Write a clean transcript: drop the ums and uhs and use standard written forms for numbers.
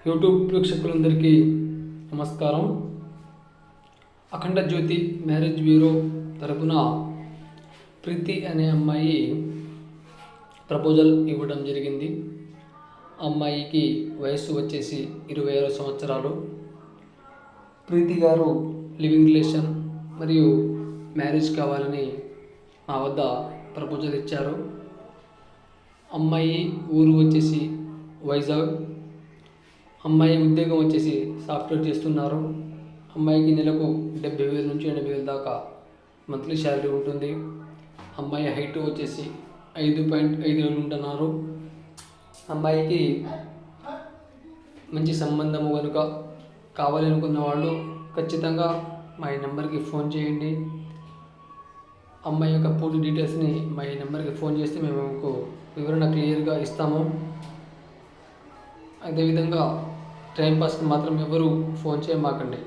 YouTube ప్రేక్షకులందరికీ నమస్కారం. అఖండ జ్యోతి marriage bureau తరపున ప్రీతి అనే అమ్మాయి ప్రపోజల్ ఇవ్వడం జరిగింది. అమ్మాయికి వయస్సు వచ్చేసి 26 సంవత్సరాలు. ప్రీతి గారు లివింగ్ రిలేషన్ మరియు మ్యారేజ్ కావాలని మా వద్ద ప్రపోజల్ ఇచ్చారు. అమ్మాయి ఊరు వచ్చేసి వైజాగ్. అమ్మాయి ఉద్యోగం వచ్చేసి సాఫ్ట్వేర్ చేస్తున్నారు. అమ్మాయికి నెలకు 70,000 నుంచి 80,000 దాకా మంత్లీ శాలరీ ఉంటుంది. అమ్మాయి హైట్ వచ్చేసి 5.5 ఉంటున్నారు. అమ్మాయికి మంచి సంబంధము కనుక కావాలనుకున్న వాళ్ళు ఖచ్చితంగా మా ఈ నెంబర్కి ఫోన్ చేయండి. అమ్మాయి యొక్క పూర్తి డీటెయిల్స్ని మా ఈ నెంబర్కి ఫోన్ చేస్తే మేము మీకు వివరణ క్లియర్గా ఇస్తాము. అదేవిధంగా టైంపాస్కి మాత్రం ఎవరు ఫోన్ చేయమాకండి.